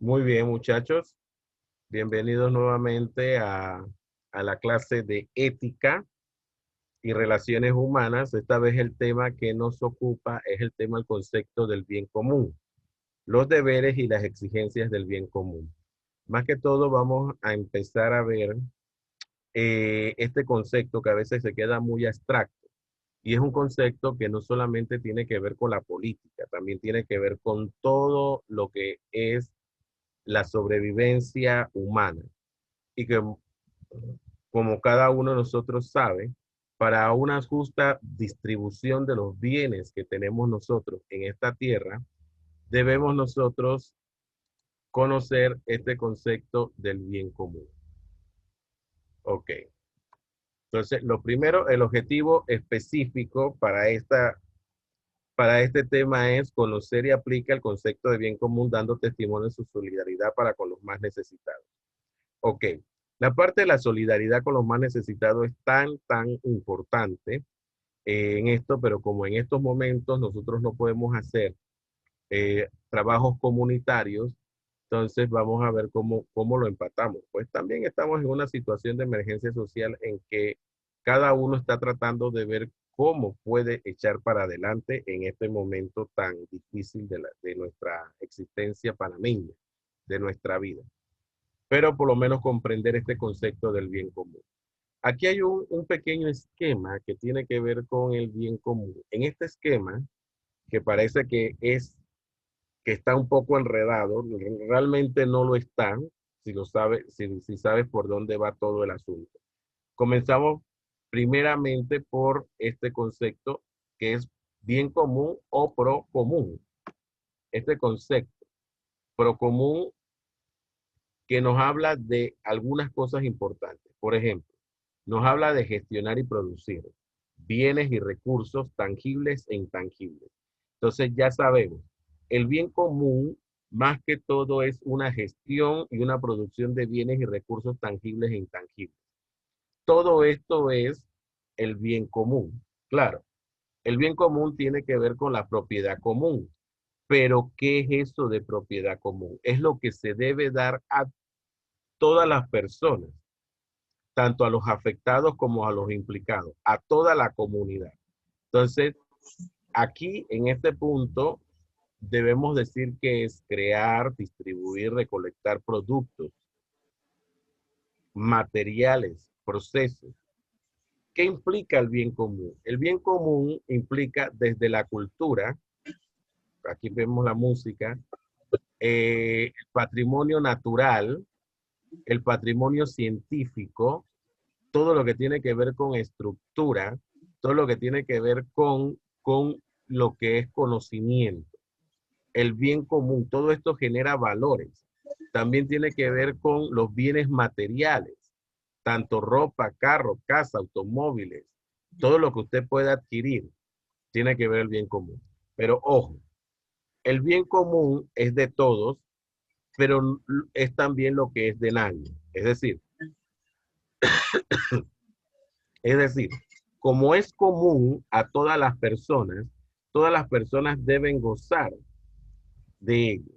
Muy bien, muchachos. Bienvenidos nuevamente a la clase de ética y relaciones humanas. Esta vez el tema que nos ocupa es el tema del concepto del bien común, los deberes y las exigencias del bien común. Más que todo vamos a empezar a ver este concepto que a veces se queda muy abstracto. Y es un concepto que no solamente tiene que ver con la política, también tiene que ver con todo lo que es la sobrevivencia humana. Y que como cada uno de nosotros sabe, para una justa distribución de los bienes que tenemos nosotros en esta tierra, debemos nosotros conocer este concepto del bien común. Ok. Entonces, lo primero, el objetivo específico para este tema es conocer y aplicar el concepto de bien común dando testimonio de su solidaridad para con los más necesitados. Ok, la parte de la solidaridad con los más necesitados es tan importante en esto, pero como en estos momentos nosotros no podemos hacer trabajos comunitarios, entonces vamos a ver cómo lo empatamos. Pues también estamos en una situación de emergencia social en que cada uno está tratando de ver cómo puede echar para adelante en este momento tan difícil de nuestra existencia panameña, de nuestra vida, pero por lo menos comprender este concepto del bien común. Aquí hay un pequeño esquema que tiene que ver con el bien común. En este esquema, que parece que está un poco enredado, realmente no lo está, si sabes por dónde va todo el asunto. Comenzamos primeramente por este concepto que es bien común o pro común. Este concepto pro común que nos habla de algunas cosas importantes. Por ejemplo, nos habla de gestionar y producir bienes y recursos tangibles e intangibles. Entonces ya sabemos, el bien común más que todo es una gestión y una producción de bienes y recursos tangibles e intangibles. Todo esto es el bien común. Claro, el bien común tiene que ver con la propiedad común. Pero, ¿qué es eso de propiedad común? Es lo que se debe dar a todas las personas, tanto a los afectados como a los implicados, a toda la comunidad. Entonces, aquí en este punto debemos decir que es crear, distribuir, recolectar productos, materiales, procesos. ¿Qué implica el bien común? El bien común implica desde la cultura, aquí vemos la música, el patrimonio natural, el patrimonio científico, todo lo que tiene que ver con estructura, todo lo que tiene que ver con lo que es conocimiento, el bien común, todo esto genera valores. También tiene que ver con los bienes materiales, tanto ropa, carro, casa, automóviles, todo lo que usted pueda adquirir, tiene que ver el bien común. Pero ojo, el bien común es de todos, pero es también lo que es de nadie. Es decir, como es común a todas las personas deben gozar de ello,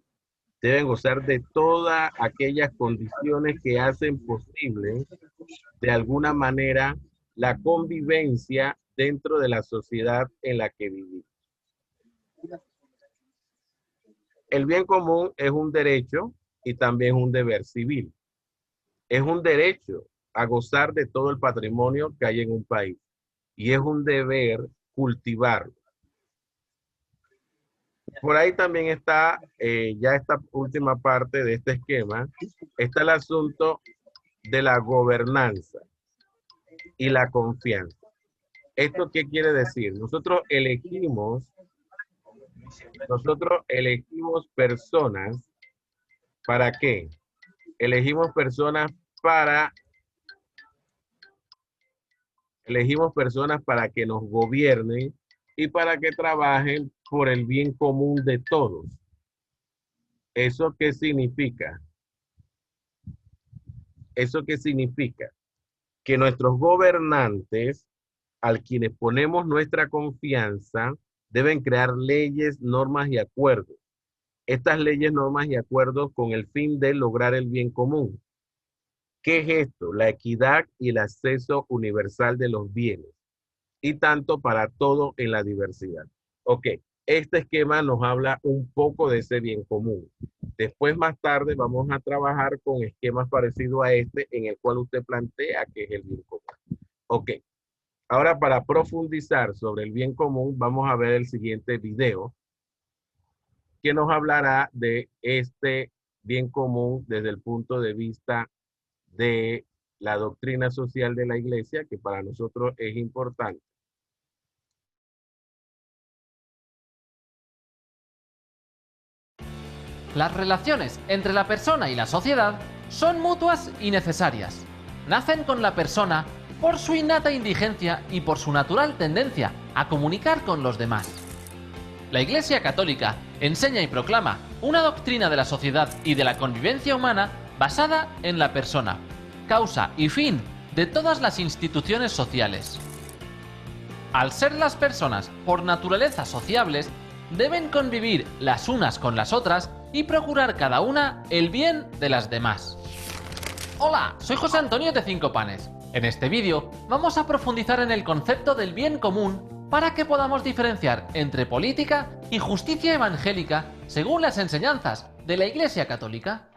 deben gozar de todas aquellas condiciones que hacen posible, de alguna manera, la convivencia dentro de la sociedad en la que vivimos. El bien común es un derecho y también un deber civil. Es un derecho a gozar de todo el patrimonio que hay en un país y es un deber cultivarlo. Por ahí también está, ya esta última parte de este esquema, está el asunto de la gobernanza y la confianza. ¿Esto qué quiere decir? Nosotros elegimos personas, ¿para qué? Elegimos personas para, elegimos personas para que nos gobiernen y para que trabajen por el bien común de todos. ¿Eso qué significa? ¿Eso qué significa? Que nuestros gobernantes, al quienes ponemos nuestra confianza, deben crear leyes, normas y acuerdos estas leyes, normas y acuerdos con el fin de lograr el bien común. ¿Qué es esto? La equidad y el acceso universal de los bienes, y tanto para todo en la diversidad. Ok, este esquema nos habla un poco de ese bien común. Después, más tarde, vamos a trabajar con esquemas parecidos a este, en el cual usted plantea qué es el bien común. Ok, ahora para profundizar sobre el bien común, vamos a ver el siguiente video, que nos hablará de este bien común desde el punto de vista de la doctrina social de la iglesia, que para nosotros es importante. Las relaciones entre la persona y la sociedad son mutuas y necesarias. Nacen con la persona por su innata indigencia y por su natural tendencia a comunicar con los demás. La Iglesia Católica enseña y proclama una doctrina de la sociedad y de la convivencia humana basada en la persona, causa y fin de todas las instituciones sociales. Al ser las personas por naturaleza sociables, deben convivir las unas con las otras y procurar cada una el bien de las demás. Hola, soy José Antonio de 5 Panes. En este vídeo vamos a profundizar en el concepto del bien común para que podamos diferenciar entre política y justicia evangélica según las enseñanzas de la Iglesia Católica.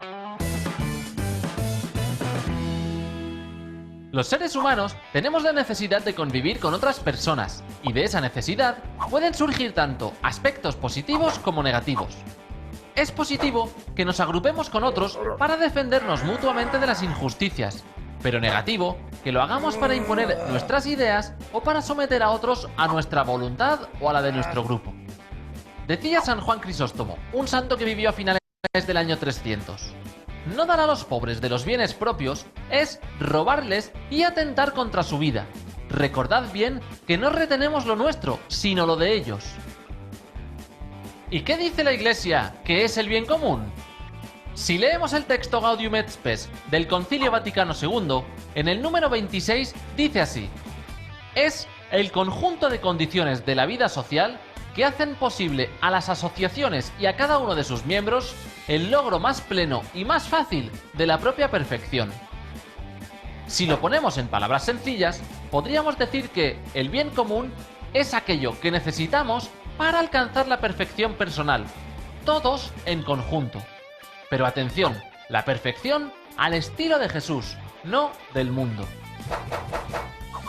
Los seres humanos tenemos la necesidad de convivir con otras personas, y de esa necesidad pueden surgir tanto aspectos positivos como negativos. Es positivo que nos agrupemos con otros para defendernos mutuamente de las injusticias, pero negativo que lo hagamos para imponer nuestras ideas o para someter a otros a nuestra voluntad o a la de nuestro grupo. Decía San Juan Crisóstomo, un santo que vivió a finales del año 300. No dar a los pobres de los bienes propios es robarles y atentar contra su vida. Recordad bien que no retenemos lo nuestro, sino lo de ellos. ¿Y qué dice la Iglesia que es el bien común? Si leemos el texto Gaudium et Spes del Concilio Vaticano II, en el número 26 dice así: es el conjunto de condiciones de la vida social que hacen posible a las asociaciones y a cada uno de sus miembros el logro más pleno y más fácil de la propia perfección. Si lo ponemos en palabras sencillas, podríamos decir que el bien común es aquello que necesitamos para alcanzar la perfección personal, todos en conjunto. Pero atención, la perfección al estilo de Jesús, no del mundo.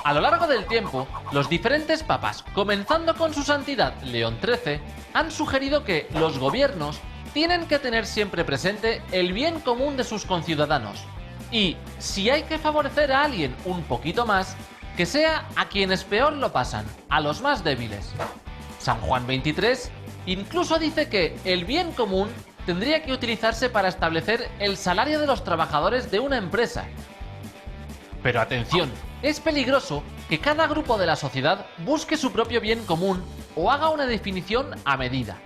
A lo largo del tiempo, los diferentes papas, comenzando con su santidad León XIII, han sugerido que los gobiernos tienen que tener siempre presente el bien común de sus conciudadanos. Y, si hay que favorecer a alguien un poquito más, que sea a quienes peor lo pasan, a los más débiles. San Juan XXIII incluso dice que el bien común tendría que utilizarse para establecer el salario de los trabajadores de una empresa. Pero atención, es peligroso que cada grupo de la sociedad busque su propio bien común o haga una definición a medida.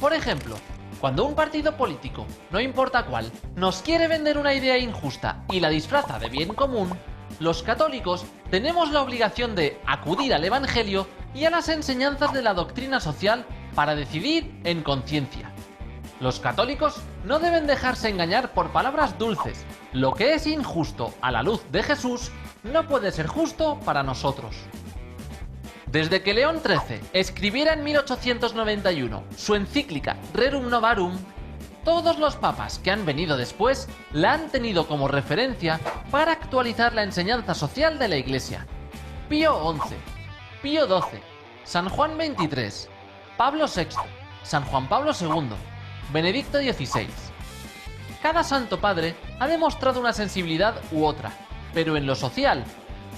Por ejemplo, cuando un partido político, no importa cuál, nos quiere vender una idea injusta y la disfraza de bien común, los católicos tenemos la obligación de acudir al Evangelio y a las enseñanzas de la doctrina social para decidir en conciencia. Los católicos no deben dejarse engañar por palabras dulces. Lo que es injusto a la luz de Jesús no puede ser justo para nosotros. Desde que León XIII escribiera en 1891 su encíclica Rerum Novarum, todos los papas que han venido después la han tenido como referencia para actualizar la enseñanza social de la Iglesia. Pío XI, Pío XII, San Juan XXIII, Pablo VI, San Juan Pablo II, Benedicto XVI. Cada Santo Padre ha demostrado una sensibilidad u otra, pero en lo social,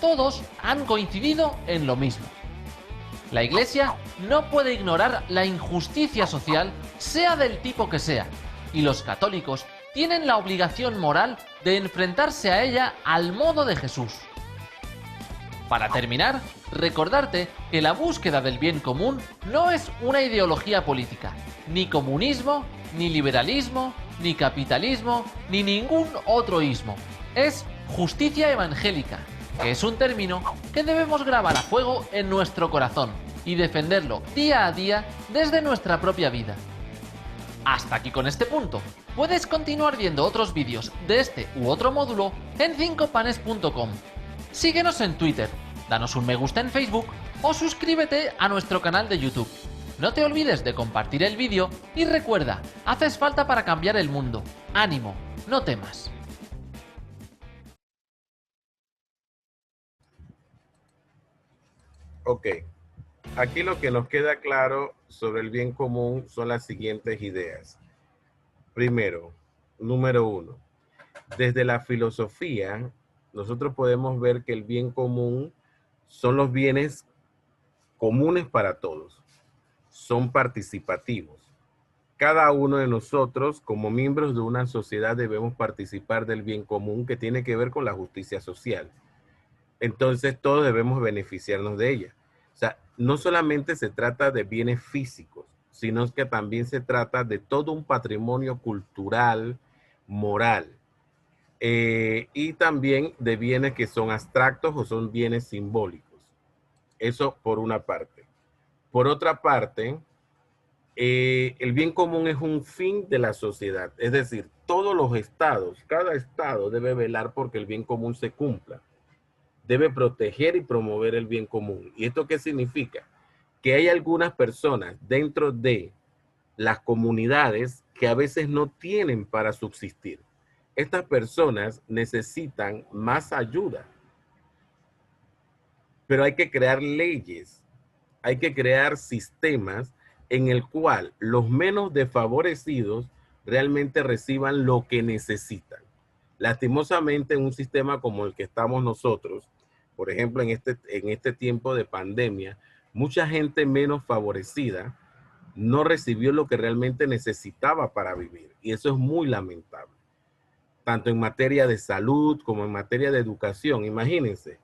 todos han coincidido en lo mismo. La Iglesia no puede ignorar la injusticia social, sea del tipo que sea, y los católicos tienen la obligación moral de enfrentarse a ella al modo de Jesús. Para terminar, recordarte que la búsqueda del bien común no es una ideología política, ni comunismo, ni liberalismo, ni capitalismo, ni ningún otro ismo. Es justicia evangélica, que es un término que debemos grabar a fuego en nuestro corazón y defenderlo día a día desde nuestra propia vida. Hasta aquí con este punto. Puedes continuar viendo otros vídeos de este u otro módulo en 5panes.com. Síguenos en Twitter, danos un me gusta en Facebook o suscríbete a nuestro canal de YouTube. No te olvides de compartir el vídeo y recuerda, haces falta para cambiar el mundo. ¡Ánimo! No temas. Ok, aquí lo que nos queda claro sobre el bien común son las siguientes ideas. Primero, número 1, desde la filosofía, nosotros podemos ver que el bien común son los bienes comunes para todos, son participativos. Cada uno de nosotros, como miembros de una sociedad, debemos participar del bien común que tiene que ver con la justicia social. Entonces, todos debemos beneficiarnos de ella. O sea, no solamente se trata de bienes físicos, sino que también se trata de todo un patrimonio cultural, moral, y también de bienes que son abstractos o son bienes simbólicos. Eso por una parte. Por otra parte, el bien común es un fin de la sociedad. Es decir, todos los estados, cada estado debe velar porque el bien común se cumpla. Debe proteger y promover el bien común. ¿Y esto qué significa? Que hay algunas personas dentro de las comunidades que a veces no tienen para subsistir. Estas personas necesitan más ayuda, pero hay que crear leyes, hay que crear sistemas en el cual los menos desfavorecidos realmente reciban lo que necesitan. Lastimosamente, en un sistema como el que estamos nosotros, por ejemplo, en este tiempo de pandemia, mucha gente menos favorecida no recibió lo que realmente necesitaba para vivir. Y eso es muy lamentable, tanto en materia de salud como en materia de educación. Imagínense,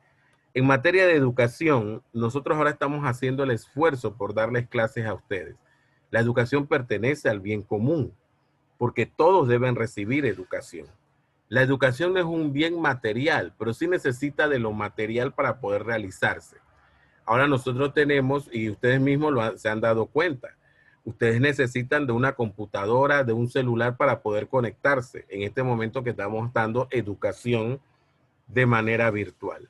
en materia de educación, nosotros ahora estamos haciendo el esfuerzo por darles clases a ustedes. La educación pertenece al bien común, porque todos deben recibir educación. La educación no es un bien material, pero sí necesita de lo material para poder realizarse. Ahora nosotros tenemos, y ustedes mismos se han dado cuenta, ustedes necesitan de una computadora, de un celular para poder conectarse en este momento que estamos dando educación de manera virtual.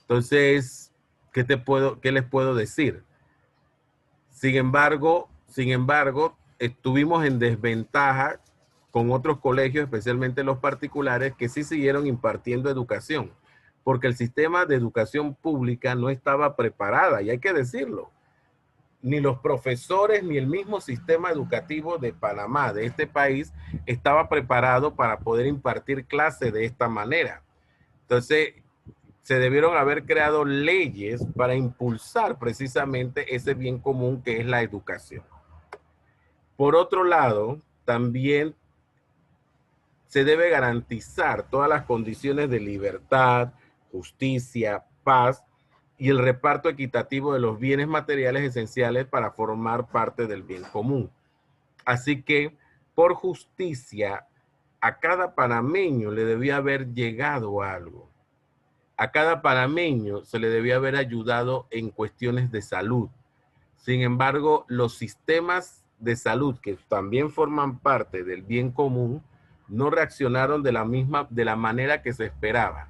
Entonces, ¿qué les puedo decir? Sin embargo, estuvimos en desventaja con otros colegios, especialmente los particulares, que sí siguieron impartiendo educación, porque el sistema de educación pública no estaba preparada, y hay que decirlo. Ni los profesores ni el mismo sistema educativo de Panamá, de este país, estaba preparado para poder impartir clases de esta manera. Entonces, se debieron haber creado leyes para impulsar precisamente ese bien común que es la educación. Por otro lado, también se debe garantizar todas las condiciones de libertad, justicia, paz y el reparto equitativo de los bienes materiales esenciales para formar parte del bien común. Así que, por justicia, a cada panameño le debía haber llegado algo. A cada panameño se le debía haber ayudado en cuestiones de salud. Sin embargo, los sistemas de salud que también forman parte del bien común no reaccionaron de la manera que se esperaba.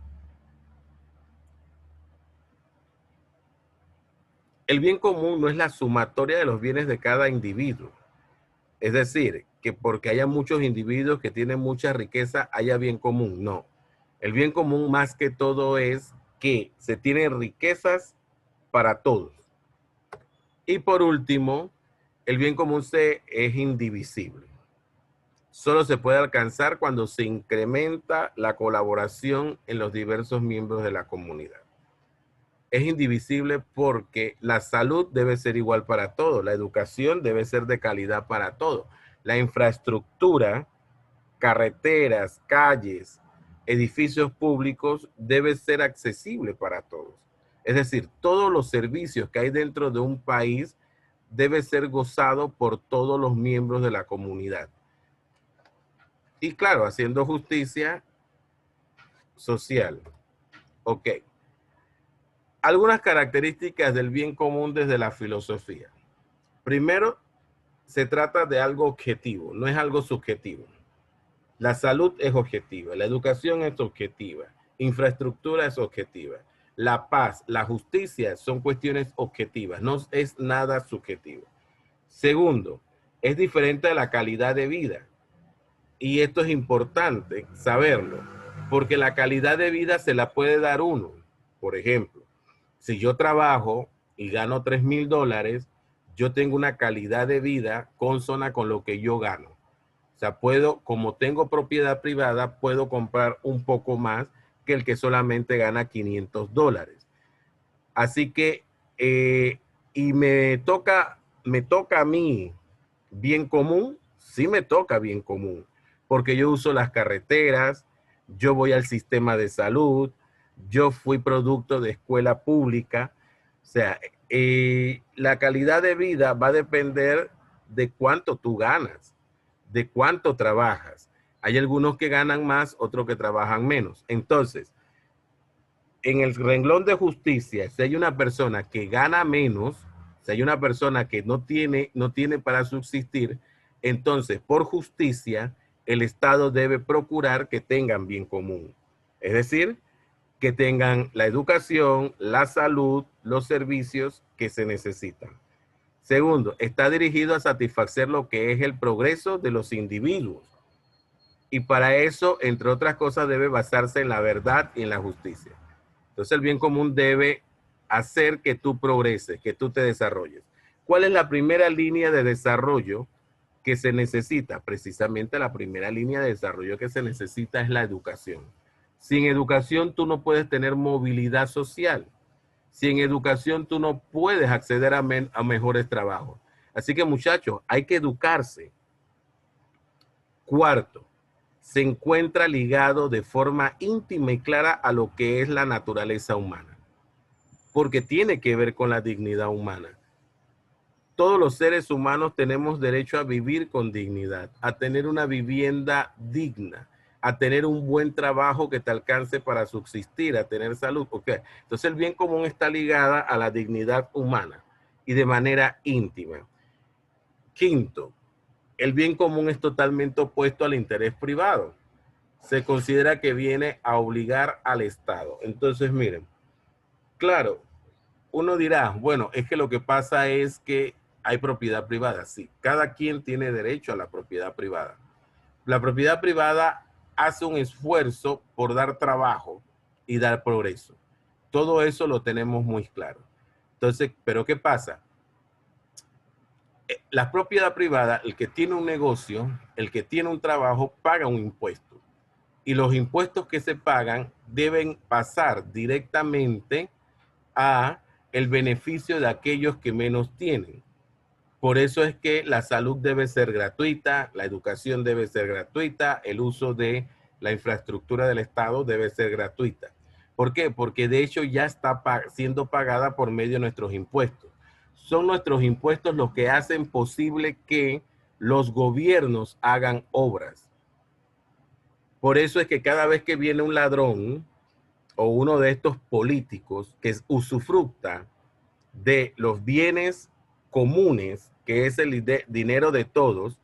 El bien común no es la sumatoria de los bienes de cada individuo. Es decir, que porque haya muchos individuos que tienen mucha riqueza, haya bien común. No. El bien común más que todo es que se tienen riquezas para todos. Y por último, el bien común es indivisible. Solo se puede alcanzar cuando se incrementa la colaboración en los diversos miembros de la comunidad. Es indivisible porque la salud debe ser igual para todos, la educación debe ser de calidad para todos, la infraestructura, carreteras, calles, edificios públicos debe ser accesible para todos. Es decir, todos los servicios que hay dentro de un país debe ser gozado por todos los miembros de la comunidad. Y claro, haciendo justicia social. Ok. Algunas características del bien común desde la filosofía. Primero, se trata de algo objetivo, no es algo subjetivo. La salud es objetiva, la educación es objetiva, infraestructura es objetiva. La paz, la justicia son cuestiones objetivas, no es nada subjetivo. Segundo, es diferente a la calidad de vida. Y esto es importante saberlo, porque la calidad de vida se la puede dar uno. Por ejemplo, si yo trabajo y gano $3,000, yo tengo una calidad de vida consona con lo que yo gano. O sea, puedo, como tengo propiedad privada, puedo comprar un poco más que el que solamente gana $500. Así que, y me toca a mí bien común, sí me toca bien común, porque yo uso las carreteras, yo voy al sistema de salud, yo fui producto de escuela pública. O sea, la calidad de vida va a depender de cuánto tú ganas, de cuánto trabajas. Hay algunos que ganan más, otros que trabajan menos. Entonces, en el renglón de justicia, si hay una persona que gana menos, si hay una persona que no tiene para subsistir, entonces, por justicia, el Estado debe procurar que tengan bien común. Es decir, que tengan la educación, la salud, los servicios que se necesitan. Segundo, está dirigido a satisfacer lo que es el progreso de los individuos. Y para eso, entre otras cosas, debe basarse en la verdad y en la justicia. Entonces, el bien común debe hacer que tú progreses, que tú te desarrolles. ¿Cuál es la primera línea de desarrollo que se necesita? Precisamente la primera línea de desarrollo que se necesita es la educación. Sin educación tú no puedes tener movilidad social. Sin educación tú no puedes acceder a mejores trabajos. Así que, muchachos, hay que educarse. Cuarto, se encuentra ligado de forma íntima y clara a lo que es la naturaleza humana, porque tiene que ver con la dignidad humana. Todos los seres humanos tenemos derecho a vivir con dignidad, a tener una vivienda digna, a tener un buen trabajo que te alcance para subsistir, a tener salud. Okay. Entonces el bien común está ligado a la dignidad humana y de manera íntima. Quinto, el bien común es totalmente opuesto al interés privado. Se considera que viene a obligar al Estado. Entonces, miren, claro, uno dirá, bueno, es que lo que pasa es que hay propiedad privada. Sí, cada quien tiene derecho a la propiedad privada. La propiedad privada hace un esfuerzo por dar trabajo y dar progreso. Todo eso lo tenemos muy claro. Entonces, ¿pero qué pasa? La propiedad privada, el que tiene un negocio, el que tiene un trabajo, paga un impuesto. Y los impuestos que se pagan deben pasar directamente a el beneficio de aquellos que menos tienen. Por eso es que la salud debe ser gratuita, la educación debe ser gratuita, el uso de la infraestructura del Estado debe ser gratuita. ¿Por qué? Porque de hecho ya está siendo pagada por medio de nuestros impuestos. Son nuestros impuestos los que hacen posible que los gobiernos hagan obras. Por eso es que cada vez que viene un ladrón o uno de estos políticos que usufructa de los bienes comunes, que es el dinero de todos,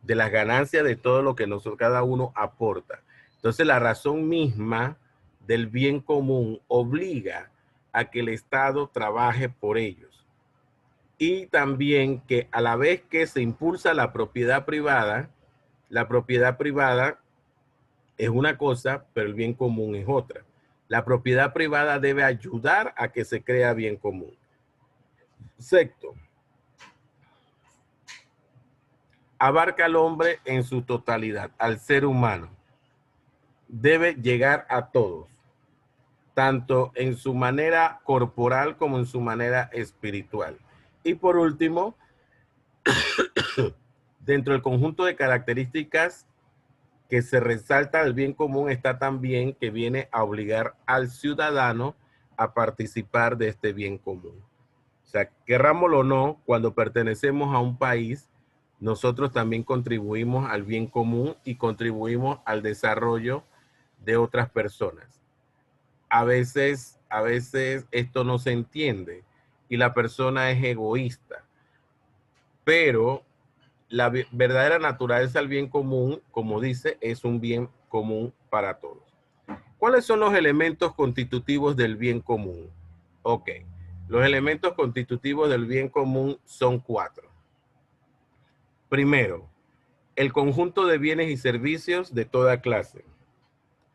de las ganancias de todo lo que cada uno aporta. Entonces la razón misma del bien común obliga a que el Estado trabaje por ellos. Y también que a la vez que se impulsa la propiedad privada es una cosa, pero el bien común es otra. La propiedad privada debe ayudar a que se crea bien común. Sexto, abarca al hombre en su totalidad, al ser humano. Debe llegar a todos, tanto en su manera corporal como en su manera espiritual. Y por último, dentro del conjunto de características que se resalta el bien común está también que viene a obligar al ciudadano a participar de este bien común. O sea, querrámoslo o no, cuando pertenecemos a un país, nosotros también contribuimos al bien común y contribuimos al desarrollo de otras personas. A veces esto no se entiende y la persona es egoísta. pero la verdadera naturaleza del bien común, como dice, es un bien común para todos. ¿Cuáles son los elementos constitutivos del bien común? Ok, los elementos constitutivos del bien común son 4. Primero, el conjunto de bienes y servicios de toda clase.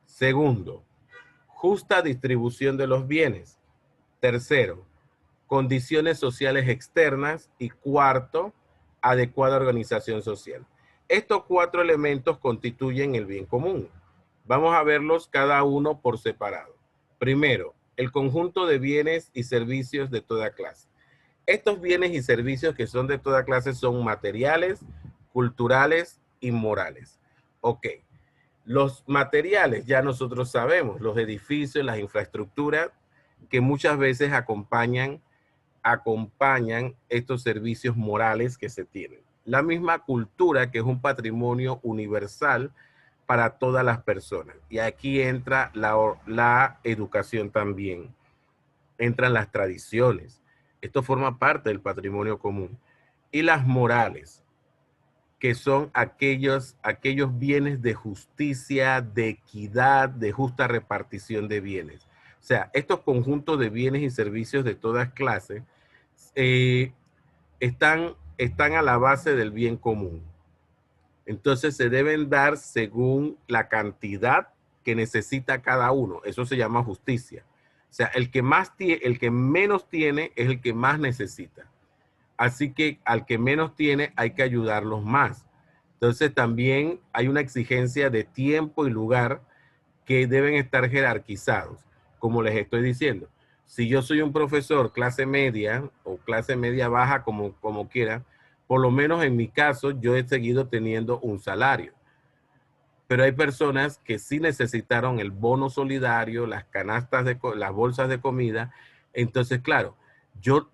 Segundo, justa distribución de los bienes. Tercero, condiciones sociales externas. Y cuarto, adecuada organización social. Estos 4 elementos constituyen el bien común. Vamos a verlos cada uno por separado. Primero, el conjunto de bienes y servicios de toda clase. Estos bienes y servicios que son de toda clase son materiales, culturales y morales. Ok, los materiales ya nosotros sabemos, los edificios, las infraestructuras que muchas veces acompañan estos servicios morales que se tienen. La misma cultura, que es un patrimonio universal para todas las personas. Y aquí entra la educación también, entran las tradiciones. Esto forma parte del patrimonio común. Y las morales, que son aquellos bienes de justicia, de equidad, de justa repartición de bienes. O sea, estos conjuntos de bienes y servicios de todas clases están a la base del bien común. Entonces se deben dar según la cantidad que necesita cada uno. Eso se llama justicia. O sea, el que menos tiene es el que más necesita. Así que al que menos tiene hay que ayudarlos más. Entonces también hay una exigencia de tiempo y lugar que deben estar jerarquizados, como les estoy diciendo. Si yo soy un profesor clase media o clase media baja, como quiera, por lo menos en mi caso, yo he seguido teniendo un salario. Pero hay personas que sí necesitaron el bono solidario, las canastas, las bolsas de comida. Entonces, claro, yo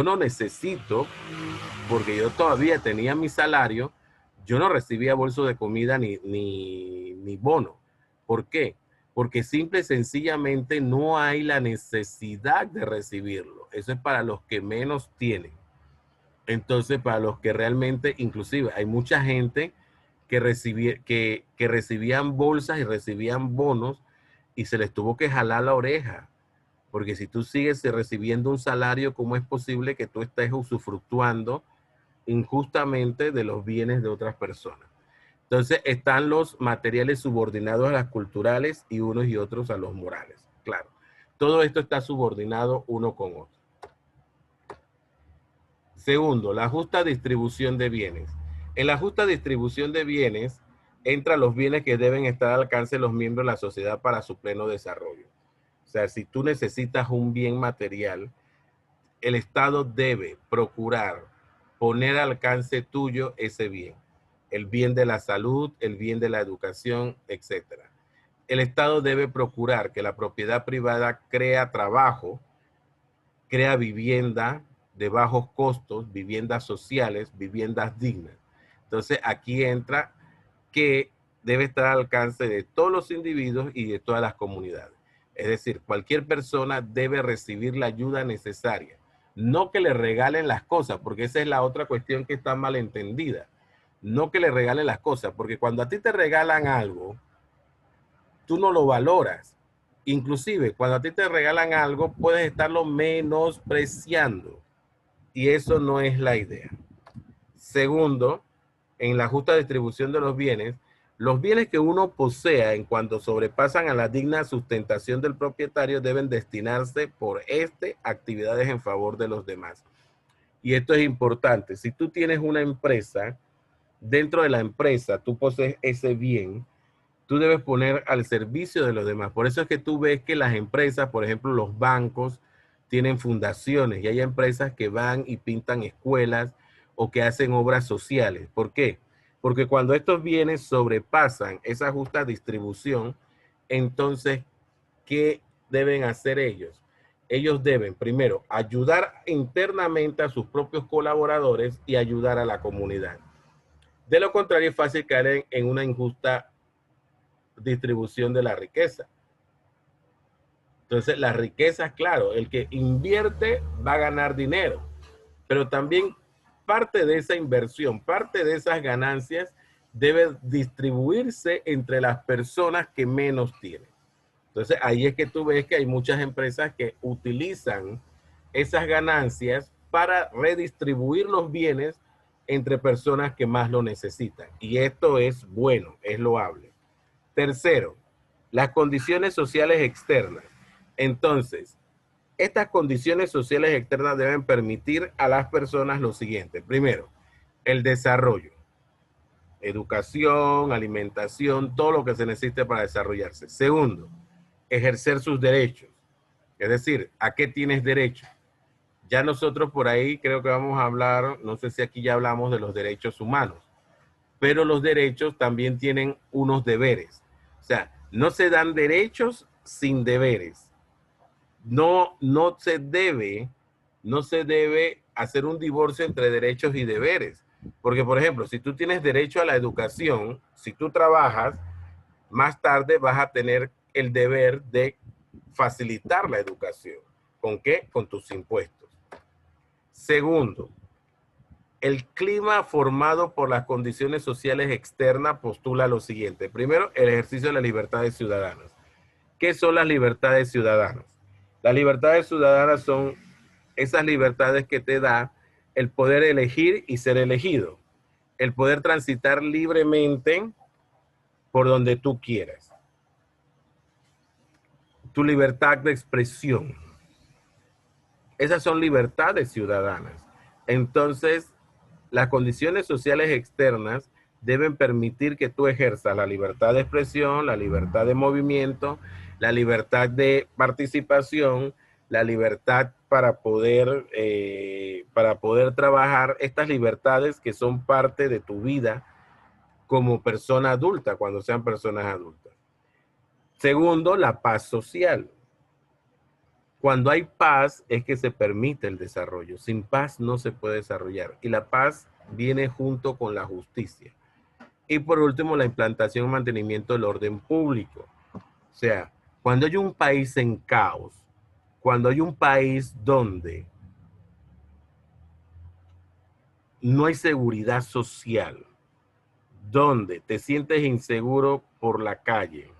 no necesito, porque yo todavía tenía mi salario, yo no recibía bolso de comida ni bono. ¿Por qué? Porque simple y sencillamente no hay la necesidad de recibirlo. Eso es para los que menos tienen. Entonces, para los que realmente, inclusive, hay mucha gente que recibían bolsas y recibían bonos y se les tuvo que jalar la oreja. Porque si tú sigues recibiendo un salario, ¿cómo es posible que tú estés usufructuando injustamente de los bienes de otras personas? Entonces están los materiales subordinados a las culturales y unos y otros a los morales. Claro, todo esto está subordinado uno con otro. Segundo, la justa distribución de bienes. En la justa distribución de bienes entran los bienes que deben estar al alcance de los miembros de la sociedad para su pleno desarrollo. O sea, si tú necesitas un bien material, el Estado debe procurar poner al alcance tuyo ese bien. El bien de la salud, el bien de la educación, etc. El Estado debe procurar que la propiedad privada crea trabajo, crea vivienda de bajos costos, viviendas sociales, viviendas dignas. Entonces aquí entra que debe estar al alcance de todos los individuos y de todas las comunidades. Es decir, cualquier persona debe recibir la ayuda necesaria. No que le regalen las cosas, porque esa es la otra cuestión que está mal entendida. No que le regalen las cosas, porque cuando a ti te regalan algo, tú no lo valoras. Inclusive, cuando a ti te regalan algo, puedes estarlo menospreciando. Y eso no es la idea. Segundo, en la justa distribución de los bienes que uno posea en cuanto sobrepasan a la digna sustentación del propietario deben destinarse por actividades en favor de los demás. Y esto es importante. Si tú tienes una empresa, dentro de la empresa tú posees ese bien, tú debes poner al servicio de los demás. Por eso es que tú ves que las empresas, por ejemplo, los bancos, tienen fundaciones y hay empresas que van y pintan escuelas o que hacen obras sociales. ¿Por qué? Porque cuando estos bienes sobrepasan esa justa distribución, entonces, ¿qué deben hacer ellos? Ellos deben, primero, ayudar internamente a sus propios colaboradores y ayudar a la comunidad. De lo contrario, es fácil caer en una injusta distribución de la riqueza. Entonces, las riquezas, claro, el que invierte va a ganar dinero, pero también parte de esa inversión, parte de esas ganancias debe distribuirse entre las personas que menos tienen. Entonces, ahí es que tú ves que hay muchas empresas que utilizan esas ganancias para redistribuir los bienes entre personas que más lo necesitan. Y esto es bueno, es loable. Tercero, las condiciones sociales externas. Entonces, estas condiciones sociales externas deben permitir a las personas lo siguiente. Primero, el desarrollo. Educación, alimentación, todo lo que se necesite para desarrollarse. Segundo, ejercer sus derechos. Es decir, ¿a qué tienes derecho? Ya nosotros por ahí creo que vamos a hablar, no sé si aquí ya hablamos de los derechos humanos, pero los derechos también tienen unos deberes. O sea, no se dan derechos sin deberes. No se debe hacer un divorcio entre derechos y deberes. Porque, por ejemplo, si tú tienes derecho a la educación, si tú trabajas, más tarde vas a tener el deber de facilitar la educación. ¿Con qué? Con tus impuestos. Segundo, el clima formado por las condiciones sociales externas postula lo siguiente. Primero, el ejercicio de las libertades ciudadanas. ¿Qué son las libertades ciudadanas? Las libertades ciudadanas son esas libertades que te da el poder elegir y ser elegido, el poder transitar libremente por donde tú quieras, tu libertad de expresión. Esas son libertades ciudadanas. Entonces, las condiciones sociales externas deben permitir que tú ejerzas la libertad de expresión, la libertad de movimiento, la libertad de participación, la libertad para poder trabajar, estas libertades que son parte de tu vida como persona adulta, cuando sean personas adultas. Segundo, la paz social. Cuando hay paz es que se permite el desarrollo. Sin paz no se puede desarrollar. Y la paz viene junto con la justicia. Y por último, la implantación y mantenimiento del orden público. O sea, cuando hay un país en caos, cuando hay un país donde no hay seguridad social, donde te sientes inseguro por la calle,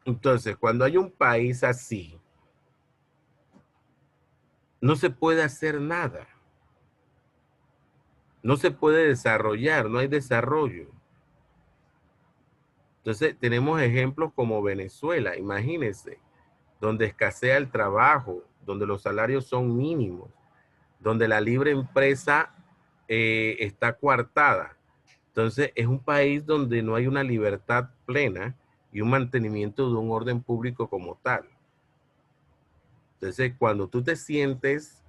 entonces, cuando hay un país así, no se puede hacer nada. No se puede desarrollar, no hay desarrollo. Entonces, tenemos ejemplos como Venezuela, imagínense, donde escasea el trabajo, donde los salarios son mínimos, donde la libre empresa está coartada. Entonces, es un país donde no hay una libertad plena y un mantenimiento de un orden público como tal. Entonces, cuando tú te sientes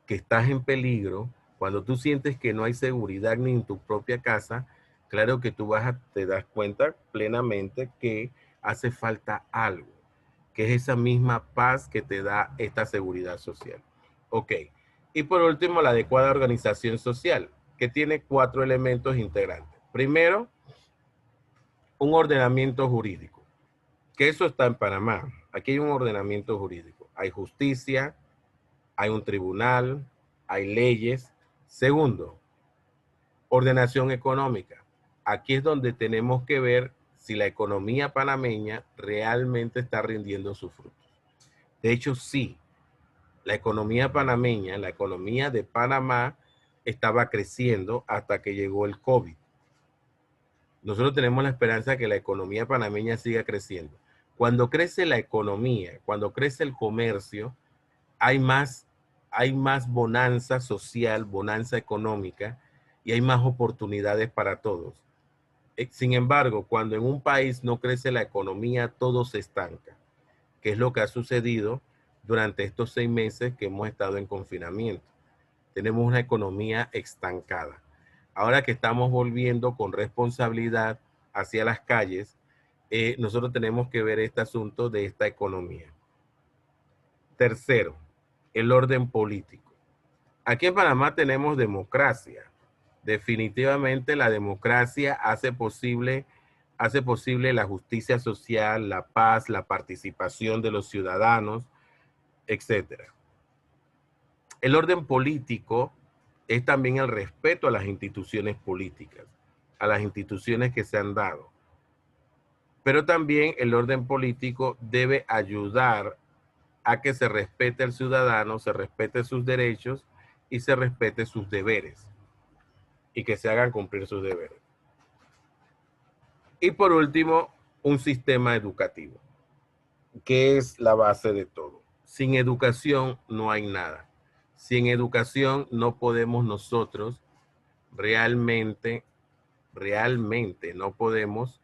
que estás en peligro, cuando tú sientes que no hay seguridad ni en tu propia casa, claro que te das cuenta plenamente que hace falta algo, que es esa misma paz que te da esta seguridad social. Ok. Y por último, la adecuada organización social, que tiene 4 elementos integrantes. Primero, un ordenamiento jurídico, que eso está en Panamá. Aquí hay un ordenamiento jurídico. Hay justicia, hay un tribunal, hay leyes. Segundo, ordenación económica. Aquí es donde tenemos que ver si la economía panameña realmente está rindiendo sus frutos. De hecho, sí, la economía panameña, la economía de Panamá estaba creciendo hasta que llegó el COVID. Nosotros tenemos la esperanza de que la economía panameña siga creciendo. Cuando crece la economía, cuando crece el comercio, hay más bonanza social, bonanza económica y hay más oportunidades para todos. Sin embargo, cuando en un país no crece la economía, todo se estanca, que es lo que ha sucedido durante estos 6 meses que hemos estado en confinamiento. Tenemos una economía estancada. Ahora que estamos volviendo con responsabilidad hacia las calles, nosotros tenemos que ver este asunto de esta economía. Tercero, el orden político. Aquí en Panamá tenemos democracia. Definitivamente la democracia hace posible la justicia social, la paz, la participación de los ciudadanos. etcétera. El orden político es también el respeto a las instituciones políticas, a las instituciones que se han dado. Pero también el orden político debe ayudar a que se respete al ciudadano, se respete sus derechos y se respete sus deberes. Y que se hagan cumplir sus deberes. Y por último, un sistema educativo, que es la base de todo. Sin educación no hay nada. Sin educación no podemos nosotros realmente no podemos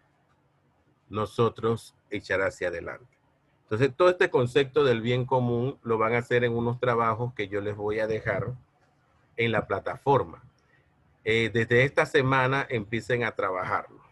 nosotros echar hacia adelante. Entonces, todo este concepto del bien común lo van a hacer en unos trabajos que yo les voy a dejar en la plataforma. Desde esta semana empiecen a trabajarlo.